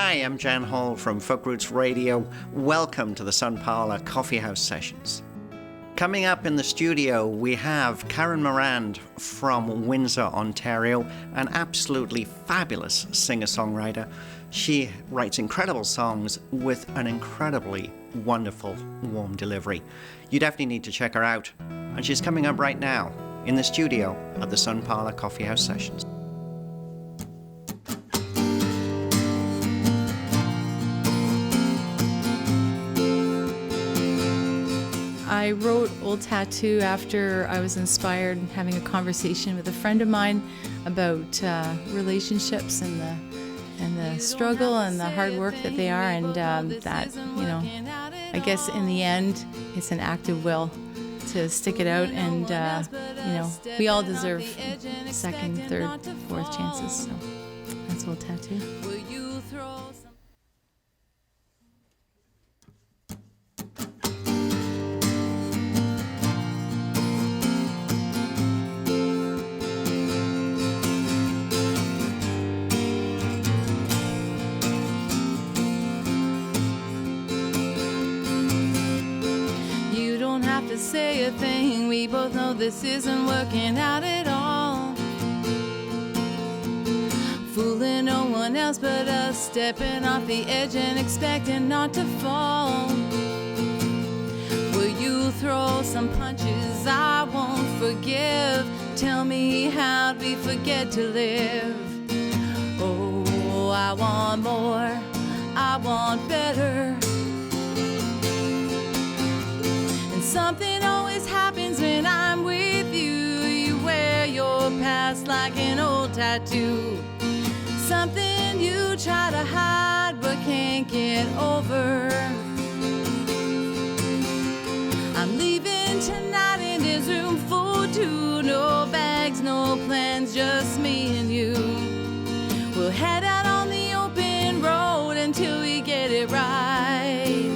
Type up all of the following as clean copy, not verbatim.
Hi, I'm Jan Hall from Folk Roots Radio. Welcome to the Sun Parlour Coffee House Sessions. Coming up in the studio, we have Karen Morand from Windsor, Ontario, an absolutely fabulous singer-songwriter. She writes incredible songs with an incredibly wonderful, warm delivery. You definitely need to check her out. And she's coming up right now in the studio at the Sun Parlour Coffee House Sessions. I wrote Old Tattoo after I was inspired having a conversation with a friend of mine about relationships and the struggle and the hard work that they are, and that, you know, I guess in the end it's an act of will to stick it out, and you know, we all deserve second, third, fourth chances. So that's Old Tattoo. Say a thing, we both know this isn't working out at all. Fooling no one else but us, stepping off the edge and expecting not to fall. Will you throw some punches I won't forgive? Tell me how'd we forget to live? Oh, I want more, I want better. Something always happens when I'm with you. You wear your past like an old tattoo. Something you try to hide but can't get over. I'm leaving tonight and there's room for two. No bags, no plans, just me and you. We'll head out on the open road until we get it right.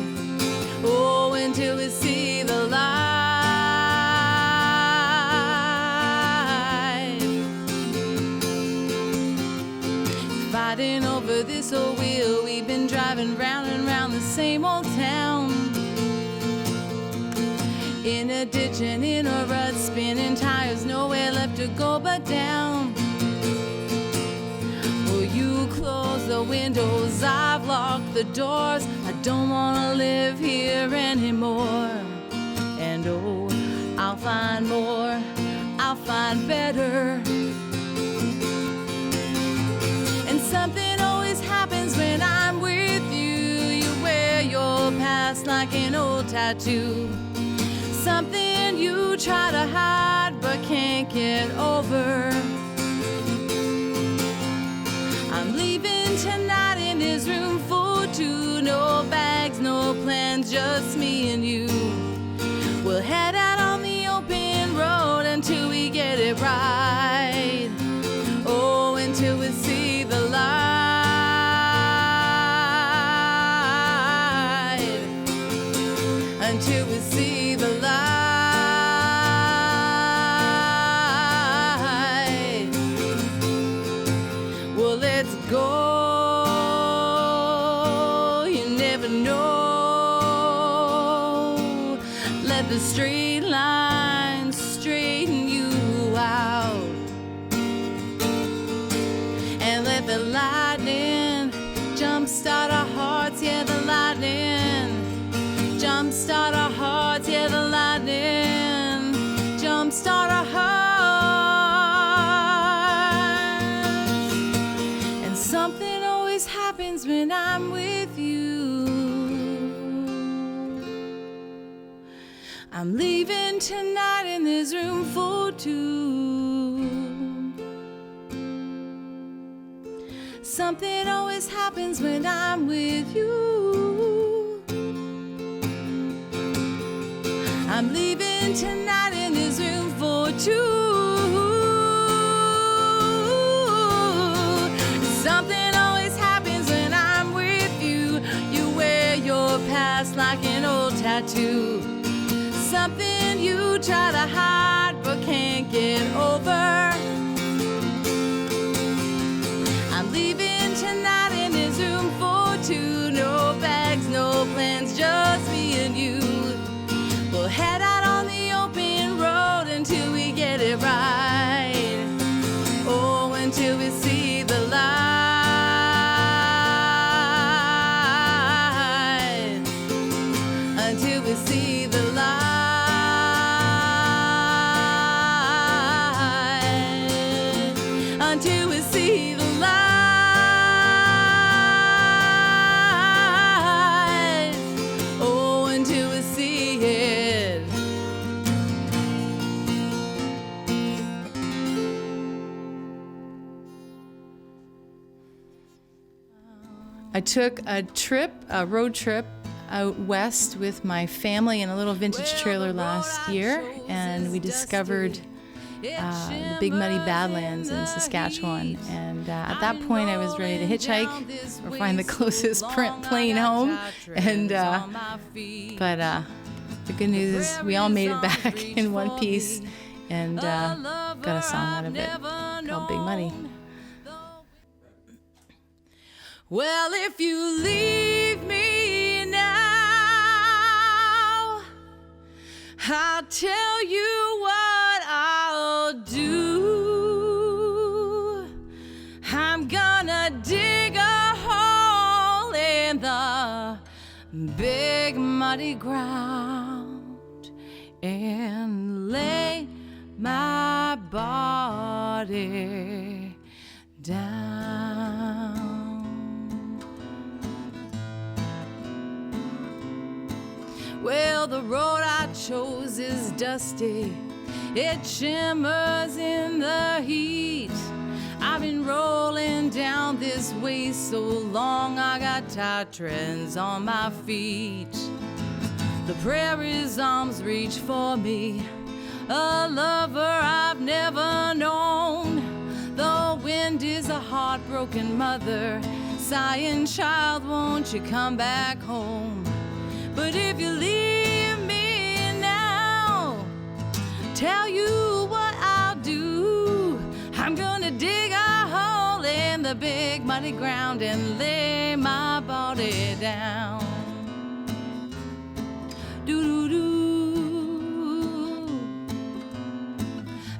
Oh, until we see the light. Fighting over this old wheel, we've been driving round and round the same old town. In a ditch and in a rut, spinning tires, nowhere left to go but down. Will you close the windows? I've locked the doors. I don't wanna live here anymore. And oh, I'll find more, I'll find better. And something always happens when I'm with you. You wear your past like an old tattoo. Something you try to hide but can't get over. I'm leaving tonight and there's room for two. No bags, no plans, just me and you. We'll head out on the open road until we get it right. Oh, until we see the light. Until we see the light. Well, let's go. The straight lines straighten you out, and let the lightning jumpstart our hearts. Yeah, the lightning jumpstart our hearts. Yeah, the lightning jumpstart our hearts. And something always happens when I'm with you. I'm leaving tonight and there's room for two. Something always happens when I'm with you. I'm leaving tonight and there's room for two. Something always happens when I'm with you. You wear your past like an old tattoo. Something you try to hide but can't get over. I'm leaving tonight and there's room for I took a road trip out west with my family in a little vintage trailer last year, and we discovered the Big Muddy Badlands in Saskatchewan. And at that point, I was ready to hitchhike or find the closest plane home. And but the good news is we all made it back in one piece, and got a song out of it called Big Muddy. Well, if you leave me now, I'll tell you what I'll do. I'm gonna dig a hole in the big muddy ground and lay my body down. Well, the road I chose is dusty. It shimmers in the heat. I've been rolling down this way so long, I got tired trends on my feet. The prairie's arms reach for me, a lover I've never known. The wind is a heartbroken mother, sighing, child, won't you come back home? But if you leave me now, tell you what I'll do. I'm gonna dig a hole in the big muddy ground and lay my body down. Doo-doo-doo.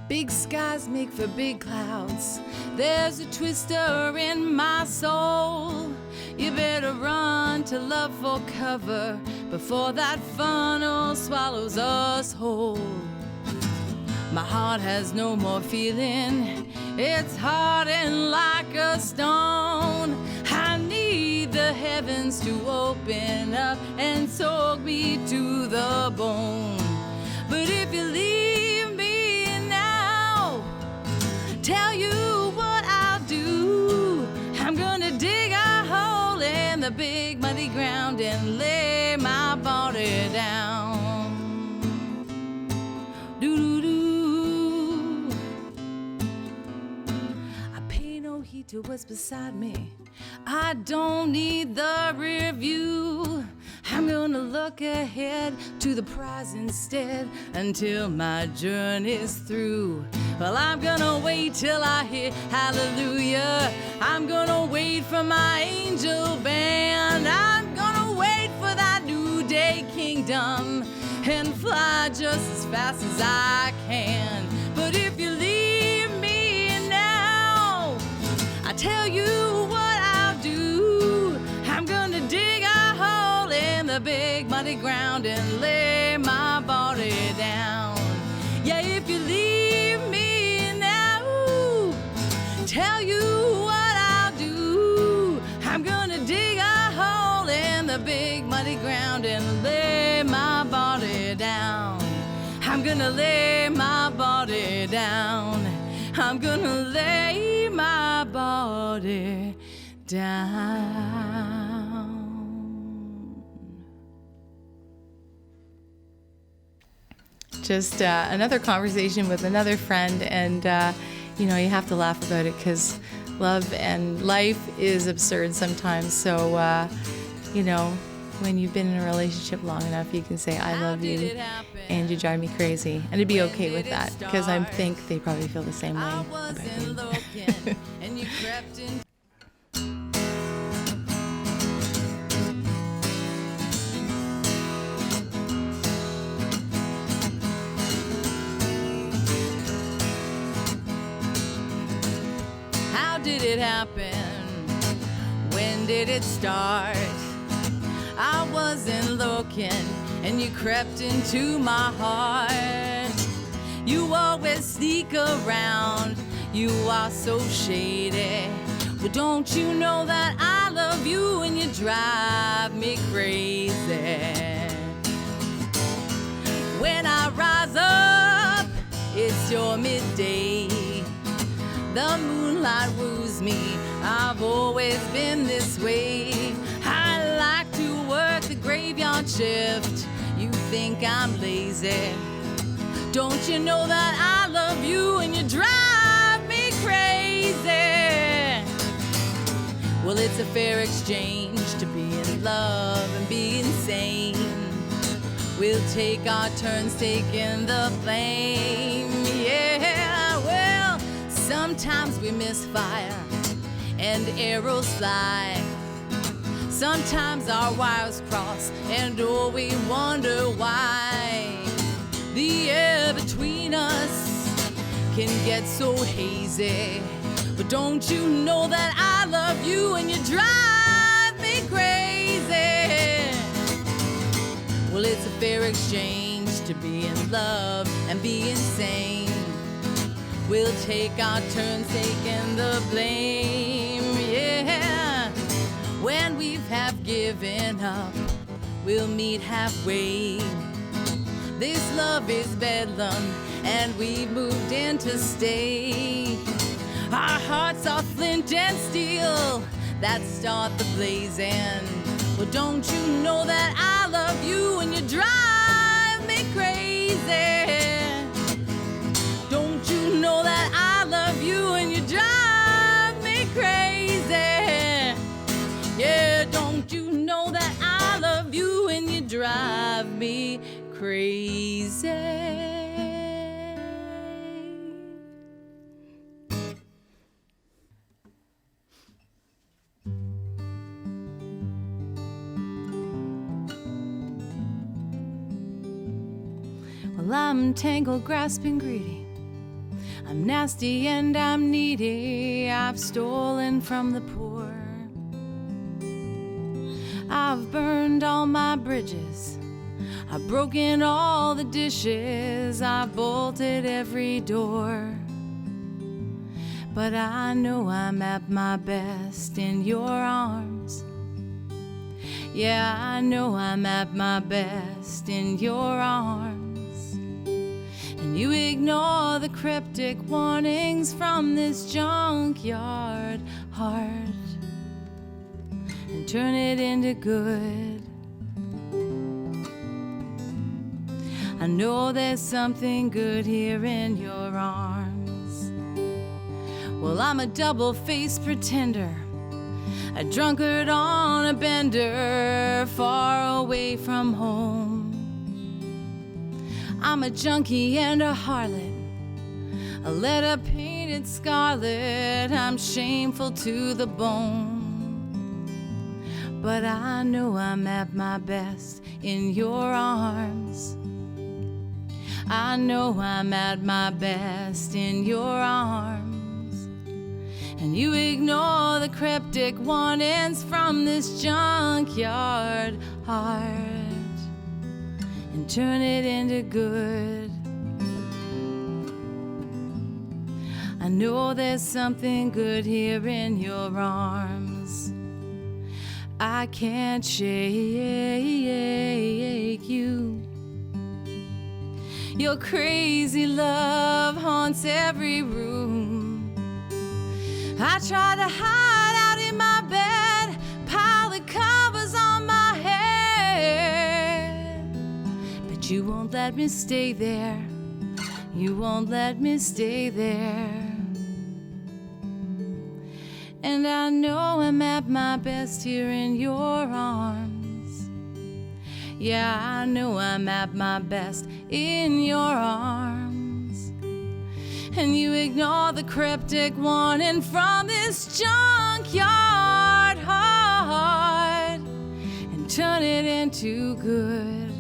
Big skies make for big clouds. There's a twister in my soul. You better run to love for cover before that funnel swallows us whole. My heart has no more feeling. It's hardened like a stone. I need the heavens to open up and soak me to the bone. But if you leave me now, tell you what I'll do. I'm gonna dig a hole in the big muddy ground and lay my body down. Doo-doo-doo. I pay no heed to what's beside me. I don't need the review. I'm gonna look ahead to the prize instead until my journey's through. Well, I'm gonna wait till I hear hallelujah. I'm gonna wait for my angel band. I'm gonna wait for that new day kingdom and fly just as fast as I can. But if you leave me now, I tell you what I'll do. I'm gonna dig a hole in the big muddy ground and lay my body down. Yeah, if you leave me now, tell you what I'll do. I'm gonna dig a hole in the big muddy ground and lay my body down. I'm gonna lay my body down. I'm gonna lay my body down. Just another conversation with another friend, and you know, you have to laugh about it because love and life is absurd sometimes. So you know, when you've been in a relationship long enough, you can say I love you and you drive me crazy, and it'd be okay with that because I think they probably feel the same way about you. How did it happen? When did it start? I wasn't looking and you crept into my heart. You always sneak around, you are so shady. Well, don't you know that I love you and you drive me crazy? When I rise up, it's your midday. The moonlight woos me, I've always been this way. graveyard shift. You think I'm lazy. Don't you know that I love you and you drive me crazy? Well, it's a fair exchange to be in love and be insane. We'll take our turns taking the blame. Yeah, well, sometimes we misfire and arrows fly. Sometimes our wires cross and oh, we wonder why. The air between us can get so hazy. But don't you know that I love you and you drive me crazy? Well, it's a fair exchange to be in love and be insane. We'll take our turns taking the blame, yeah. When we have given up, we'll meet halfway. This love is bedlam and we've moved in to stay. Our hearts are flint and steel that start the blazing. Well, don't you know that I love you and you drive me crazy? Don't you know that I love you and you drive me crazy? Yeah, don't you know that I love you and you drive me crazy? Well, I'm tangled, grasping, greedy. I'm nasty and I'm needy. I've stolen from the poor. I've burned all my bridges. I've broken all the dishes. I've bolted every door. But I know I'm at my best in your arms. Yeah, I know I'm at my best in your arms. And you ignore the cryptic warnings from this junkyard heart and turn it into good. I know there's something good here in your arms. Well, I'm a double-faced pretender, a drunkard on a bender, far away from home. I'm a junkie and a harlot, a letter painted scarlet. I'm shameful to the bone. But I know I'm at my best in your arms. I know I'm at my best in your arms. And you ignore the cryptic warnings from this junkyard heart and turn it into good. I know there's something good here in your arms. I can't shake you. Your crazy love haunts every room. I try to hide out in my bed, pile the covers on my head, but you won't let me stay there. You won't let me stay there. And I know I'm at my best here in your arms. Yeah, I know I'm at my best in your arms. And you ignore the cryptic warning from this junkyard heart and turn it into good.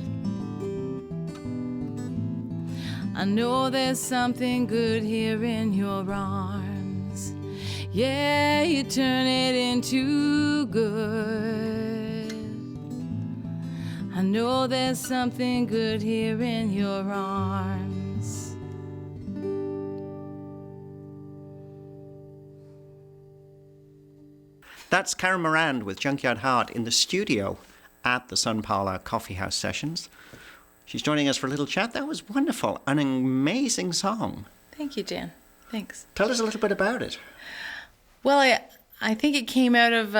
I know there's something good here in your arms. Yeah, you turn it into good. I know there's something good here in your arms. That's Karen Morand with Junkyard Heart in the studio at the Parlour Coffee House Sessions. She's joining us for a little chat. That was wonderful. An amazing song. Thank you, Jan. Thanks. Tell us a little bit about it. Well, I think it came out of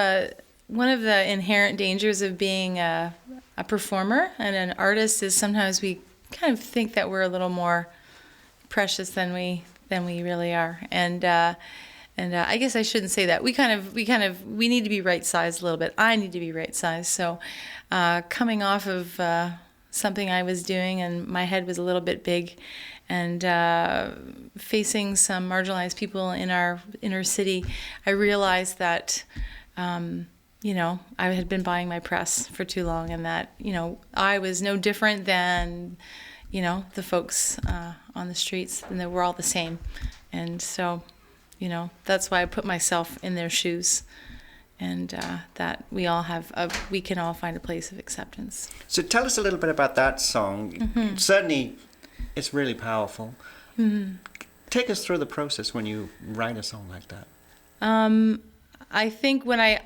one of the inherent dangers of being a a performer, and an artist is sometimes we kind of think that we're a little more precious than we really are. And I guess I shouldn't say that. We need to be right sized a little bit. I need to be right sized. So coming off of something I was doing, and my head was a little bit big, and facing some marginalized people in our inner city, I realized that I had been buying my press for too long, and that I was no different than the folks on the streets, and that we're all the same. And so that's why I put myself in their shoes, and that we can all find a place of acceptance. So tell us a little bit about that song. Mm-hmm. Certainly, it's really powerful. Mm-hmm. Take us through the process when you write a song like that. I think when I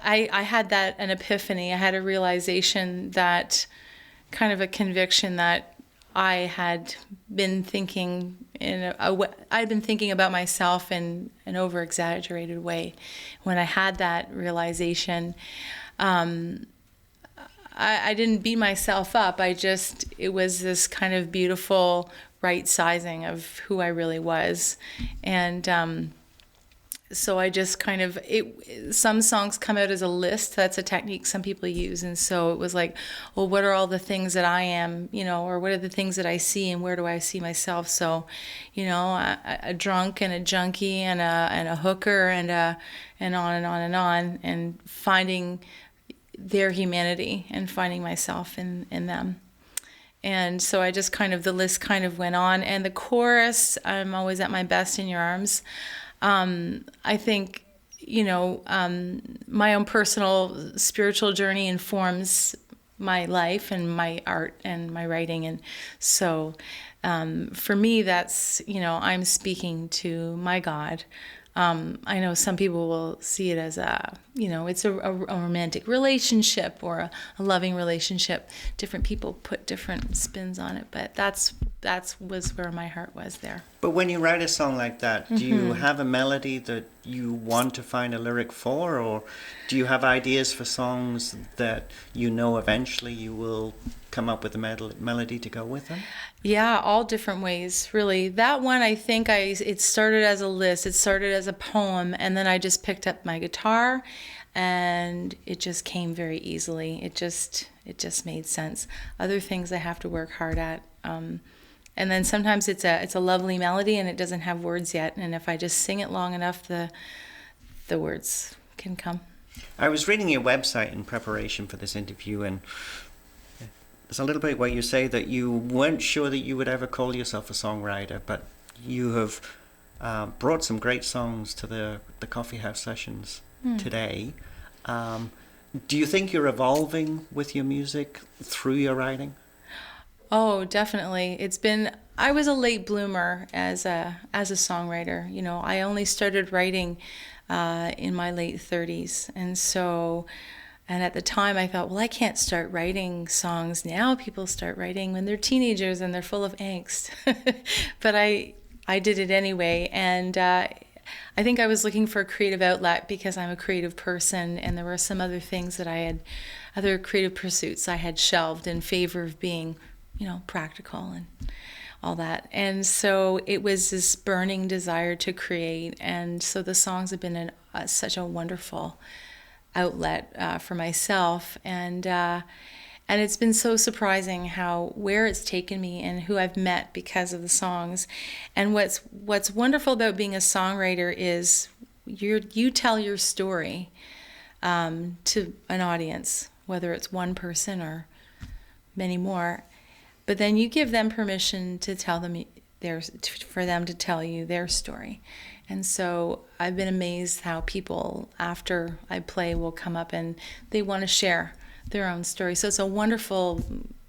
had an epiphany, I had a realization, that kind of a conviction that I had been thinking I'd been thinking about myself in an over-exaggerated way. When I had that realization, I didn't beat myself up. It was this kind of beautiful right sizing of who I really was. And so I just kind of, some songs come out as a list. That's a technique some people use. And so it was like, well, what are all the things that I am, or what are the things that I see, and where do I see myself? So, a drunk and a junkie and a hooker and on and on and on, and finding their humanity and finding myself in them. And so I just the list kind of went on. And the chorus, I'm always at my best in your arms. I think, my own personal spiritual journey informs my life and my art and my writing. And so for me, that's, I'm speaking to my God. I know some people will see it as it's a romantic relationship or a loving relationship. Different people put different spins on it, but that was where my heart was there. But when you write a song like that, do you have a melody that you want to find a lyric for, or do you have ideas for songs that eventually you will come up with a melody to go with them? Yeah, all different ways, really. That one, I think it started as a list. It started as a poem, and then I just picked up my guitar, and it just came very easily. It just made sense. Other things I have to work hard at. And then sometimes it's a lovely melody, and it doesn't have words yet. And if I just sing it long enough, the words can come. I was reading your website in preparation for this interview, and there's a little bit where you say that you weren't sure that you would ever call yourself a songwriter, but you have brought some great songs to the Coffee House sessions today. Do you think you're evolving with your music through your writing? Oh, definitely. I was a late bloomer as a songwriter. I only started writing in my late 30s. And at the time I thought, well, I can't start writing songs now. People start writing when they're teenagers and they're full of angst. But I did it anyway. And I think I was looking for a creative outlet because I'm a creative person, and there were some other things that other creative pursuits I had shelved in favor of being practical and all that. And so it was this burning desire to create. And so the songs have been such a wonderful outlet for myself. And it's been so surprising where it's taken me and who I've met because of the songs. And what's wonderful about being a songwriter is you tell your story to an audience, whether it's one person or many more. But then you give them permission to tell them for them to tell you their story. And so I've been amazed how people, after I play, will come up and they want to share their own story. So it's a wonderful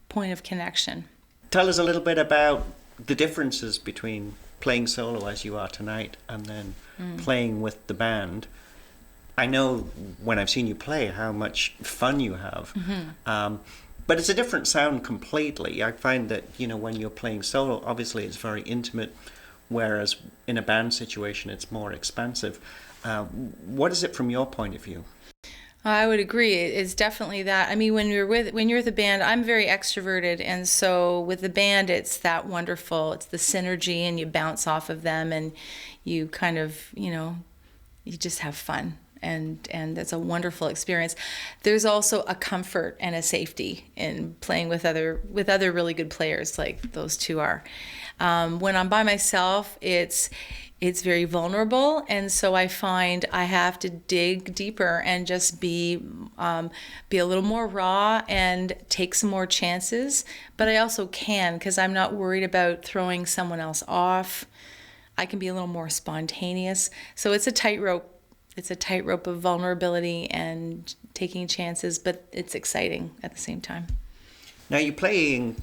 point of connection. Tell us a little bit about the differences between playing solo as you are tonight and then playing with the band. I know when I've seen you play how much fun you have. Mm-hmm. But it's a different sound completely. I find that, when you're playing solo, obviously it's very intimate, whereas in a band situation, it's more expansive. What is it from your point of view? I would agree. It's definitely that. I mean, when you're with a band, I'm very extroverted, and so with the band, it's that wonderful. It's the synergy, and you bounce off of them, and you kind of, you just have fun, and it's a wonderful experience. There's also a comfort and a safety in playing with other really good players like those two are. When I'm by myself, it's very vulnerable, and so I find I have to dig deeper and just be a little more raw and take some more chances. But I also can, because I'm not worried about throwing someone else off. I can be a little more spontaneous. So it's a tightrope. It's a tightrope of vulnerability and taking chances, but it's exciting at the same time. Now you're playing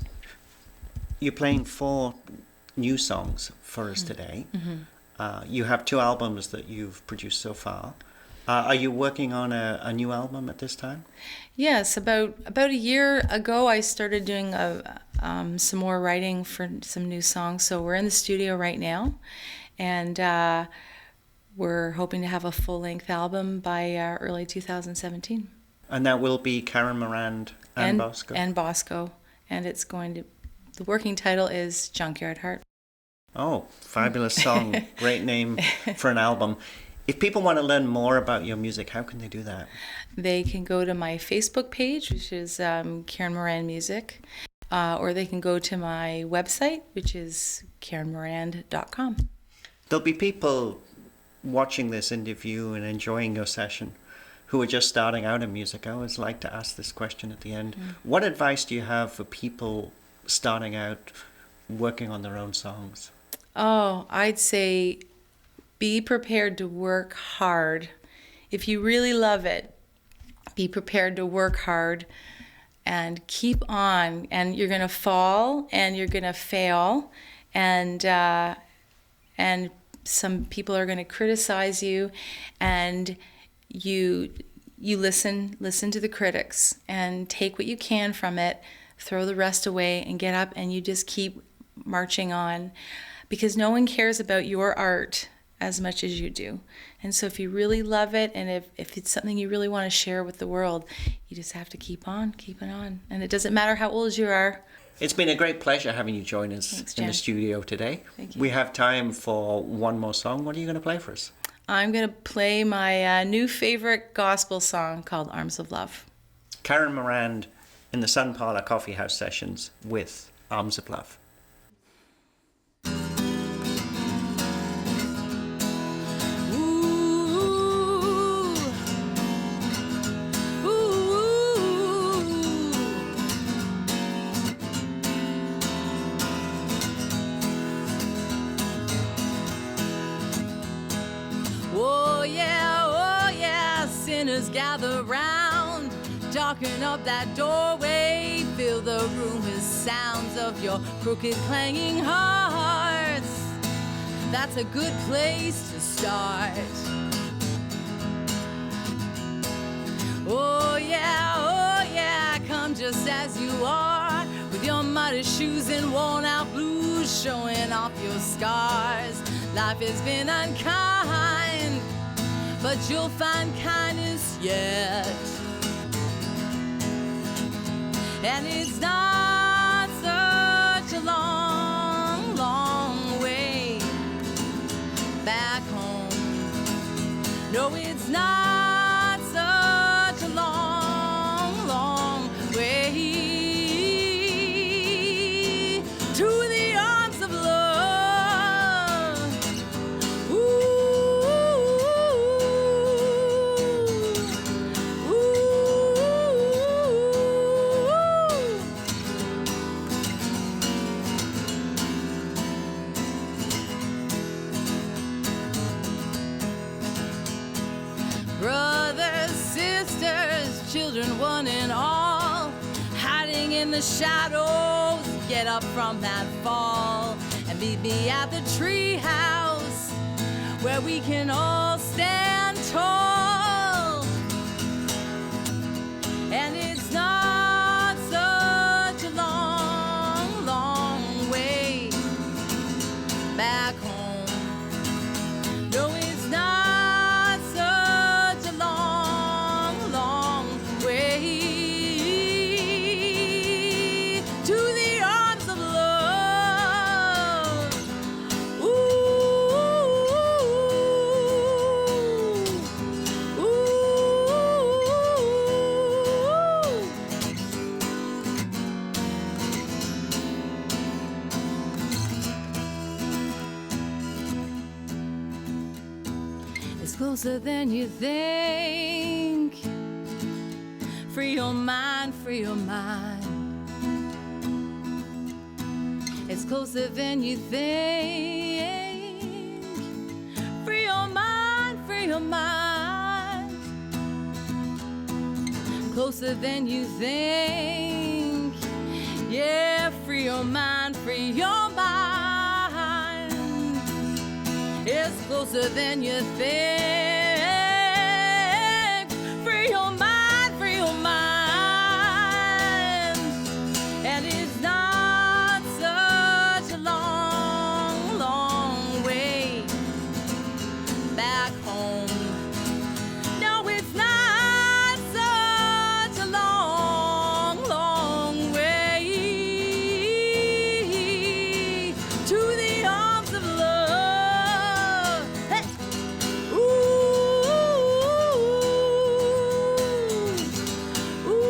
4 new songs for us today. Mm-hmm. You have 2 albums that you've produced so far. Are you working on a new album at this time? Yes, about a year ago, I started doing some more writing for some new songs. So we're in the studio right now, and we're hoping to have a full-length album by early 2017. And that will be Karen Morand and BOSCO? And BOSCO. And the working title is Junkyard Heart. Oh, fabulous song. Great name for an album. If people want to learn more about your music, how can they do that? They can go to my Facebook page, which is Karen Morand Music, or they can go to my website, which is karenmorand.com. There'll be people watching this interview and enjoying your session who are just starting out in music. I always like to ask this question at the end. What advice do you have for people starting out working on their own songs? Oh, I'd say be prepared to work hard. If you really love it, be prepared to work hard and keep on. And you're going to fall and you're going to fail, and some people are going to criticize you, and you listen to the critics and take what you can from it, throw the rest away, and get up and you just keep marching on, because no one cares about your art as much as you do. And so if you really love it, and if it's something you really want to share with the world, you just have to keep on. And it doesn't matter how old you are. It's been a great pleasure having you join us. Thanks, in the studio today. Thank you. We have time for one more song. What are you going to play for us? I'm going to play my new favorite gospel song called Arms of Love. Karen Morand in the Sun Parlour Coffee House Sessions with Arms of Love. Gather round, darken up that doorway, fill the room with sounds of your crooked clanging hearts. That's a good place to start. Oh yeah, come just as you are, with your muddy shoes and worn out blues, showing off your scars. Life has been unkind, but you'll find kindness yet. And it's not such a long, long way back home. No, it's not such a long, long way to the arms of love. Children, one and all, hiding in the shadows, get up from that fall and meet me at the tree house where we can all stand tall. And it's not such a long, long way back home. No, it's not such a long, long It's closer than you think. Free your mind, free your mind. It's closer than you think. Free your mind, free your mind. Closer than you think. Yeah, free your mind, free your mind. It's closer than you think. Free your mind, free your mind. And it's not such a long, long way back home. No, it's not such a long, long way to the arms of love. Hey. Ooh, ooh,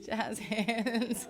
jazz hands.